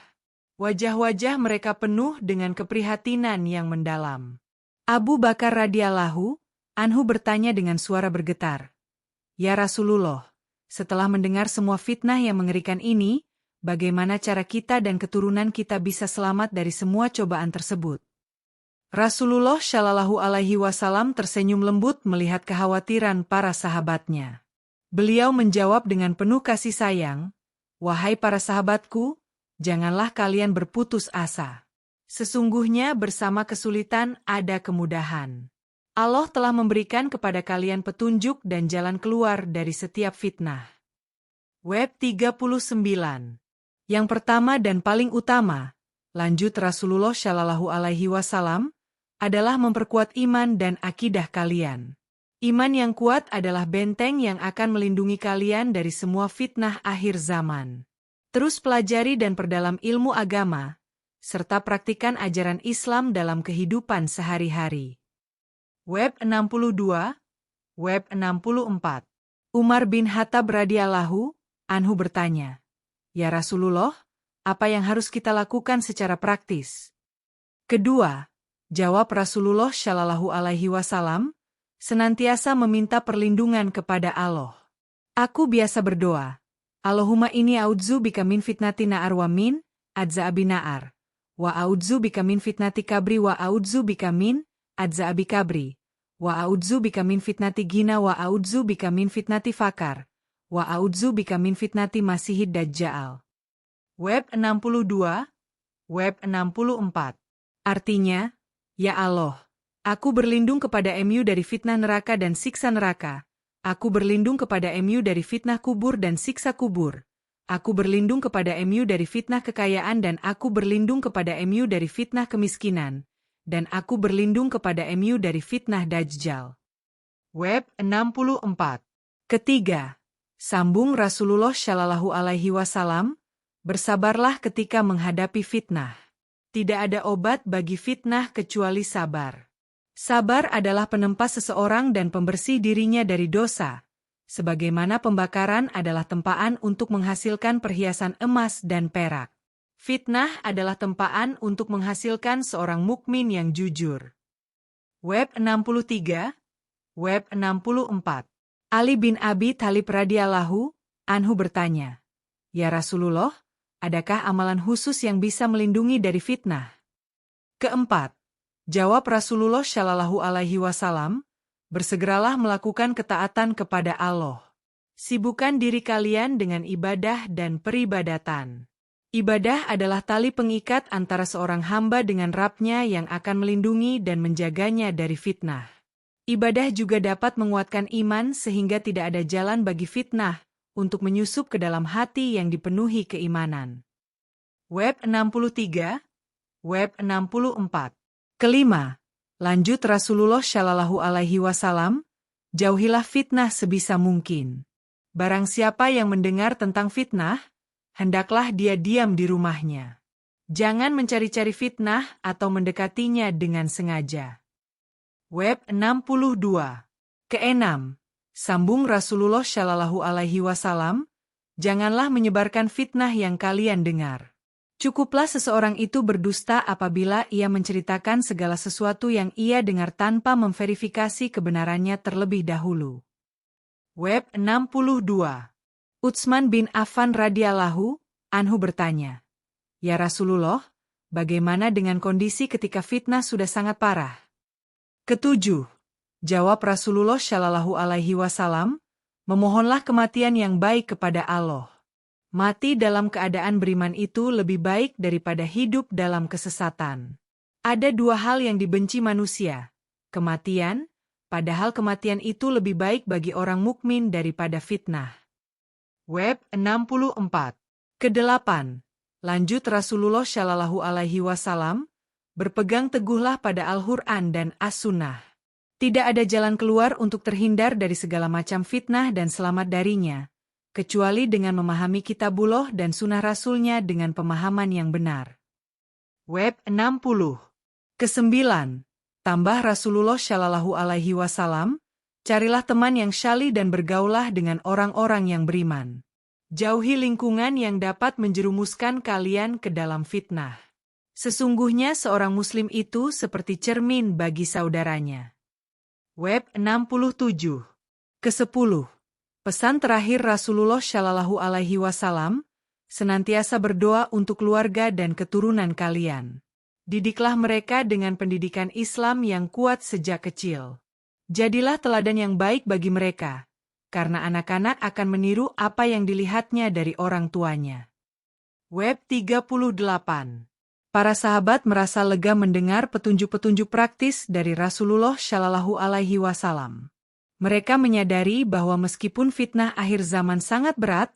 Wajah-wajah mereka penuh dengan keprihatinan yang mendalam. Abu Bakar radhiyallahu anhu bertanya dengan suara bergetar, "Ya Rasulullah, setelah mendengar semua fitnah yang mengerikan ini, bagaimana cara kita dan keturunan kita bisa selamat dari semua cobaan tersebut?" Rasulullah Shallallahu Alaihi Wasallam tersenyum lembut melihat kekhawatiran para sahabatnya. Beliau menjawab dengan penuh kasih sayang, "Wahai para sahabatku, janganlah kalian berputus asa. Sesungguhnya bersama kesulitan ada kemudahan. Allah telah memberikan kepada kalian petunjuk dan jalan keluar dari setiap fitnah." Web 39. Yang pertama dan paling utama, lanjut Rasulullah Shallallahu Alaihi Wasallam, adalah memperkuat iman dan akidah kalian. Iman yang kuat adalah benteng yang akan melindungi kalian dari semua fitnah akhir zaman. Terus pelajari dan perdalam ilmu agama, serta praktikan ajaran Islam dalam kehidupan sehari-hari. Web 62. Web 64. Umar bin Khattab radhiyallahu anhu bertanya, "Ya Rasulullah, apa yang harus kita lakukan secara praktis?" Kedua, jawab Rasulullah Shallallahu Alaihi Wasallam, "Senantiasa meminta perlindungan kepada Allah. Aku biasa berdoa, Allahumma inni a'udzubika min fitnati na'ar wa min adza'abi na'ar, wa a'udzubika min fitnati kabri wa a'udzubika min adza'abi kabri, wa a'udzubika min fitnati gina wa a'udzubika min fitnati fakar, wa a'udzubika min fitnati masihid dajjal." Web 62. Web 64. Artinya, Ya Allah, aku berlindung kepada MU dari fitnah neraka dan siksa neraka. Aku berlindung kepada MU dari fitnah kubur dan siksa kubur. Aku berlindung kepada MU dari fitnah kekayaan dan aku berlindung kepada MU dari fitnah kemiskinan. Dan aku berlindung kepada MU dari fitnah Dajjal. Web 64. Ketiga, sambung Rasulullah Shallallahu Alaihi Wasallam, bersabarlah ketika menghadapi fitnah. Tidak ada obat bagi fitnah kecuali sabar. Sabar adalah penempas seseorang dan pembersih dirinya dari dosa, sebagaimana pembakaran adalah tempaan untuk menghasilkan perhiasan emas dan perak. Fitnah adalah tempaan untuk menghasilkan seorang mukmin yang jujur. Web 63. Web 64. Ali bin Abi Thalib radhiyallahu anhu bertanya, Ya Rasulullah, adakah amalan khusus yang bisa melindungi dari fitnah? Keempat, jawab Rasulullah Shallallahu Alaihi Wasallam, bersegeralah melakukan ketaatan kepada Allah. Sibukkan diri kalian dengan ibadah dan peribadatan. Ibadah adalah tali pengikat antara seorang hamba dengan Rabb-nya yang akan melindungi dan menjaganya dari fitnah. Ibadah juga dapat menguatkan iman sehingga tidak ada jalan bagi fitnah untuk menyusup ke dalam hati yang dipenuhi keimanan. Web 63. Web 64. Kelima, lanjut Rasulullah Shallallahu Alaihi Wasallam, jauhilah fitnah sebisa mungkin. Barang siapa yang mendengar tentang fitnah, hendaklah dia diam di rumahnya. Jangan mencari-cari fitnah atau mendekatinya dengan sengaja. Web 62. Keenam, sambung Rasulullah Shallallahu Alaihi Wasallam, janganlah menyebarkan fitnah yang kalian dengar. Cukuplah seseorang itu berdusta apabila ia menceritakan segala sesuatu yang ia dengar tanpa memverifikasi kebenarannya terlebih dahulu. Web 62. Utsman bin Affan radhiyallahu anhu bertanya, Ya Rasulullah, bagaimana dengan kondisi ketika fitnah sudah sangat parah? Ketujuh, jawab Rasulullah Shallallahu Alaihi Wasallam, memohonlah kematian yang baik kepada Allah. Mati dalam keadaan beriman itu lebih baik daripada hidup dalam kesesatan. Ada dua hal yang dibenci manusia, kematian, padahal kematian itu lebih baik bagi orang mukmin daripada fitnah. Web 64. Kedelapan, lanjut Rasulullah Shallallahu Alaihi Wasallam, berpegang teguhlah pada Al-Quran dan As-Sunnah. Tidak ada jalan keluar untuk terhindar dari segala macam fitnah dan selamat darinya, kecuali dengan memahami Kitabullah dan Sunnah Rasulnya dengan pemahaman yang benar. Web 60. Kesembilan, tambah Rasulullah Shallallahu Alaihi Wasallam, carilah teman yang syali dan bergaulah dengan orang-orang yang beriman. Jauhi lingkungan yang dapat menjerumuskan kalian ke dalam fitnah. Sesungguhnya seorang muslim itu seperti cermin bagi saudaranya. Web 67. Kesepuluh, pesan terakhir Rasulullah Shallallahu Alaihi Wasallam, senantiasa berdoa untuk keluarga dan keturunan kalian. Didiklah mereka dengan pendidikan Islam yang kuat sejak kecil. Jadilah teladan yang baik bagi mereka, karena anak-anak akan meniru apa yang dilihatnya dari orang tuanya. Web 38. Para sahabat merasa lega mendengar petunjuk-petunjuk praktis dari Rasulullah Shallallahu Alaihi Wasallam. Mereka menyadari bahwa meskipun fitnah akhir zaman sangat berat,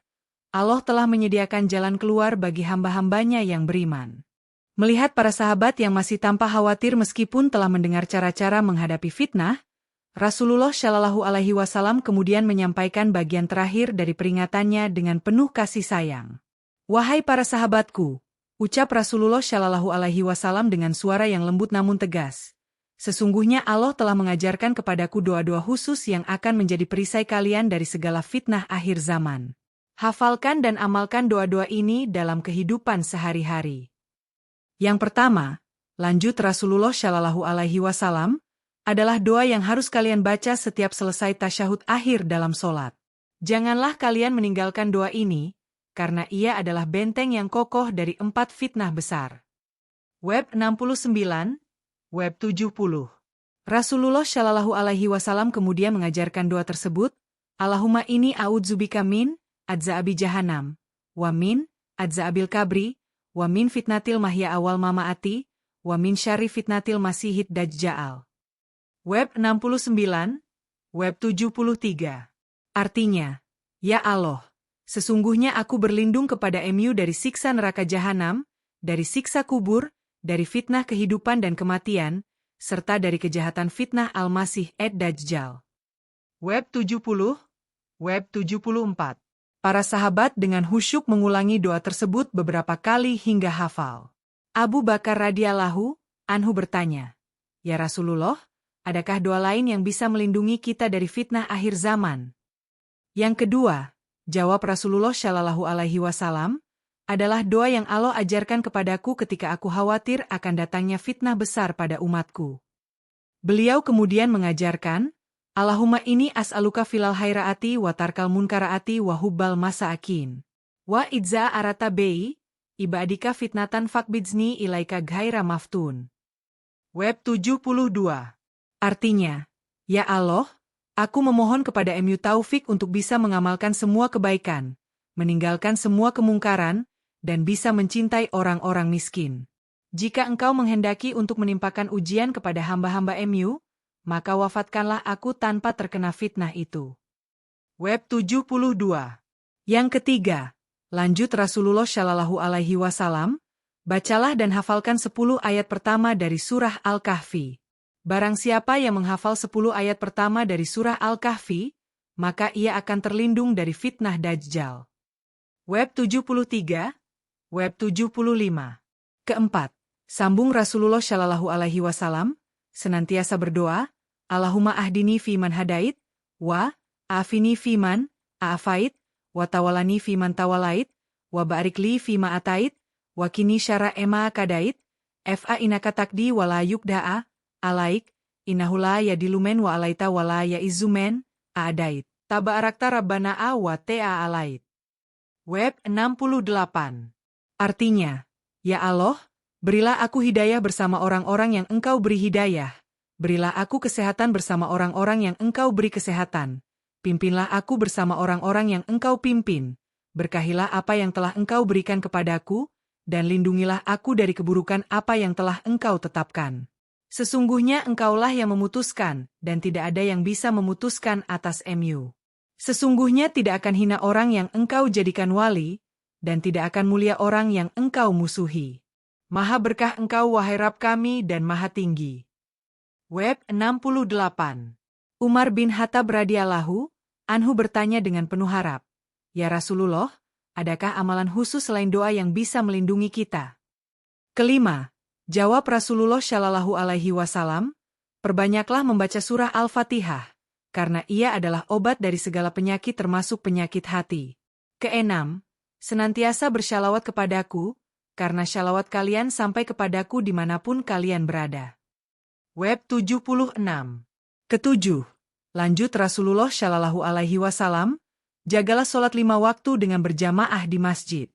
Allah telah menyediakan jalan keluar bagi hamba-hambanya yang beriman. Melihat para sahabat yang masih tanpa khawatir meskipun telah mendengar cara-cara menghadapi fitnah, Rasulullah Shallallahu Alaihi Wasallam kemudian menyampaikan bagian terakhir dari peringatannya dengan penuh kasih sayang. Wahai para sahabatku, ucap Rasulullah Shallallahu Alaihi Wasallam dengan suara yang lembut namun tegas. Sesungguhnya Allah telah mengajarkan kepadaku doa-doa khusus yang akan menjadi perisai kalian dari segala fitnah akhir zaman. Hafalkan dan amalkan doa-doa ini dalam kehidupan sehari-hari. Yang pertama, lanjut Rasulullah Shallallahu Alaihi Wasallam, adalah doa yang harus kalian baca setiap selesai tasyahud akhir dalam sholat. Janganlah kalian meninggalkan doa ini, karena ia adalah benteng yang kokoh dari 4 fitnah besar. Web 69, Web 70. Rasulullah Shallallahu Alaihi Wasallam kemudian mengajarkan doa tersebut, Allahumma inni a'udzubika min adza'abi jahannam, wa min adza'abil kabri, wa min fitnatil mahya awal mamaati, wa min syarri fitnatil masihid dajjal. Web 69, Web 73. Artinya, ya Allah, sesungguhnya aku berlindung kepada MU dari siksa neraka jahanam, dari siksa kubur, dari fitnah kehidupan dan kematian, serta dari kejahatan fitnah Al-Masih Dajjal. Web 70, Web 74. Para sahabat dengan khusyuk mengulangi doa tersebut beberapa kali hingga hafal. Abu Bakar radhiyallahu anhu bertanya, "Ya Rasulullah, adakah doa lain yang bisa melindungi kita dari fitnah akhir zaman?" Yang kedua, jawab Rasulullah Shallallahu Alaihi Wasallam, adalah doa yang Allah ajarkan kepadaku ketika aku khawatir akan datangnya fitnah besar pada umatku. Beliau kemudian mengajarkan, Allahumma ini as'aluka filal hairaati wa tarkal munkaraati wa hubbal masaakin. Wa idza arata bei, ibadika fitnatan fakbidzni ilaika ghaira maftun. Web 72. Artinya, ya Allah, aku memohon kepada MU taufik untuk bisa mengamalkan semua kebaikan, meninggalkan semua kemungkaran, dan bisa mencintai orang-orang miskin. Jika engkau menghendaki untuk menimpakan ujian kepada hamba-hamba MU, maka wafatkanlah aku tanpa terkena fitnah itu. Web 72. Yang ketiga, lanjut Rasulullah Shallallahu Alaihi Wasallam, bacalah dan hafalkan 10 ayat pertama dari surah Al-Kahfi. Barang siapa yang menghafal 10 ayat pertama dari surah Al-Kahfi, maka ia akan terlindung dari fitnah Dajjal. Web 73, Web 75. Keempat, sambung Rasulullah Shallallahu Alaihi Wasallam, senantiasa berdoa, Allahumma ahdini fiman hadait, wa afini fiman aafait, wa tawalani fiman tawalait, wa barik li fima atait, wa kini syara ema kadait, fa inaka takdi wa la yukda'a, alaik, inahula ya dilumen wa alaita wa la ya izumen, aadait, tabarakta rabbana a wa ta'a alait. Web 68. Artinya, ya Allah, berilah aku hidayah bersama orang-orang yang Engkau beri hidayah, berilah aku kesehatan bersama orang-orang yang Engkau beri kesehatan, pimpinlah aku bersama orang-orang yang Engkau pimpin, berkahilah apa yang telah Engkau berikan kepadaku, dan lindungilah aku dari keburukan apa yang telah Engkau tetapkan. Sesungguhnya Engkaulah yang memutuskan, dan tidak ada yang bisa memutuskan atas MU. Sesungguhnya tidak akan hina orang yang Engkau jadikan wali, dan tidak akan mulia orang yang Engkau musuhi. Maha berkah Engkau wahai Rabb kami dan maha tinggi. Web 68. Umar bin Khattab radhiyallahu anhu bertanya dengan penuh harap, Ya Rasulullah, adakah amalan khusus selain doa yang bisa melindungi kita? Kelima, jawab Rasulullah Shallallahu Alaihi Wasallam, perbanyaklah membaca surah Al-Fatihah, karena ia adalah obat dari segala penyakit termasuk penyakit hati. Keenam, senantiasa bersyalawat kepadaku, karena syalawat kalian sampai kepadaku dimanapun kalian berada. Web 76. Ketujuh, lanjut Rasulullah Shallallahu Alaihi Wasallam, jagalah sholat 5 waktu dengan berjamaah di masjid.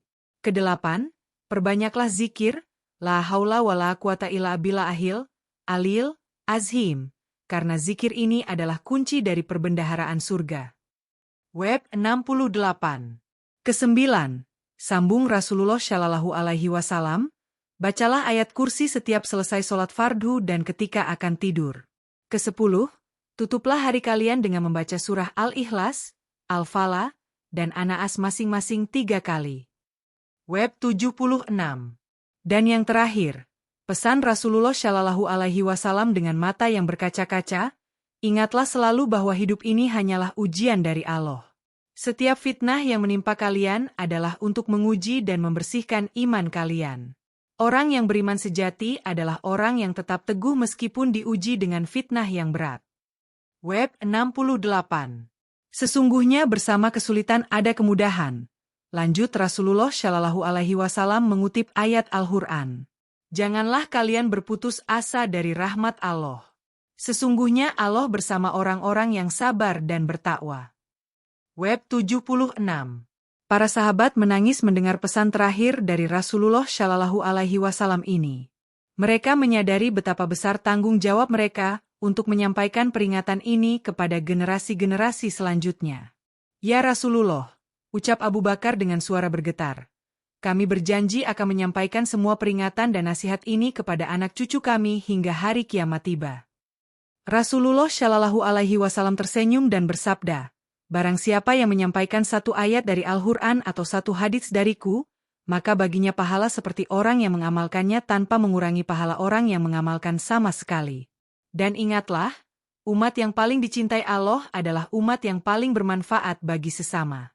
Kedelapan, perbanyaklah zikir, la haula wa la quwata illa billahil alil azhim, karena zikir ini adalah kunci dari perbendaharaan surga. Web 68. Kesembilan, sambung Rasulullah Shallallahu Alaihi Wasallam, bacalah ayat kursi setiap selesai sholat fardhu dan ketika akan tidur. Kesepuluh, tutuplah hari kalian dengan membaca surah Al-Ikhlas, Al-Falah, dan An-Nas masing-masing 3 kali. Web 76. Dan yang terakhir, pesan Rasulullah Shallallahu Alaihi Wasallam dengan mata yang berkaca-kaca, ingatlah selalu bahwa hidup ini hanyalah ujian dari Allah. Setiap fitnah yang menimpa kalian adalah untuk menguji dan membersihkan iman kalian. Orang yang beriman sejati adalah orang yang tetap teguh meskipun diuji dengan fitnah yang berat. Web 68. Sesungguhnya bersama kesulitan ada kemudahan. Lanjut Rasulullah Shallallahu Alaihi Wasallam mengutip ayat Al-Quran. Janganlah kalian berputus asa dari rahmat Allah. Sesungguhnya Allah bersama orang-orang yang sabar dan bertakwa. Web 76. Para sahabat menangis mendengar pesan terakhir dari Rasulullah Shallallahu Alaihi Wasallam ini. Mereka menyadari betapa besar tanggung jawab mereka untuk menyampaikan peringatan ini kepada generasi-generasi selanjutnya. Ya Rasulullah, ucap Abu Bakar dengan suara bergetar. Kami berjanji akan menyampaikan semua peringatan dan nasihat ini kepada anak cucu kami hingga hari kiamat tiba. Rasulullah Shallallahu Alaihi Wasallam tersenyum dan bersabda, barang siapa yang menyampaikan satu ayat dari Al-Quran atau satu hadits dariku, maka baginya pahala seperti orang yang mengamalkannya tanpa mengurangi pahala orang yang mengamalkan sama sekali. Dan ingatlah, umat yang paling dicintai Allah adalah umat yang paling bermanfaat bagi sesama.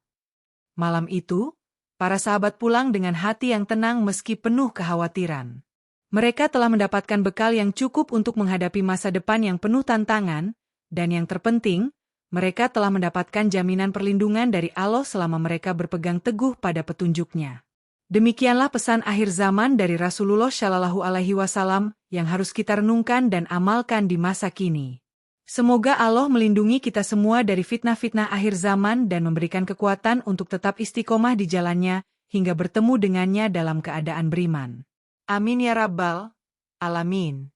Malam itu, para sahabat pulang dengan hati yang tenang meski penuh kekhawatiran. Mereka telah mendapatkan bekal yang cukup untuk menghadapi masa depan yang penuh tantangan, dan yang terpenting, mereka telah mendapatkan jaminan perlindungan dari Allah selama mereka berpegang teguh pada petunjuknya. Demikianlah pesan akhir zaman dari Rasulullah Shallallahu Alaihi Wasallam yang harus kita renungkan dan amalkan di masa kini. Semoga Allah melindungi kita semua dari fitnah-fitnah akhir zaman dan memberikan kekuatan untuk tetap istiqomah di jalannya hingga bertemu dengannya dalam keadaan beriman. Amin ya Rabbal Alamin.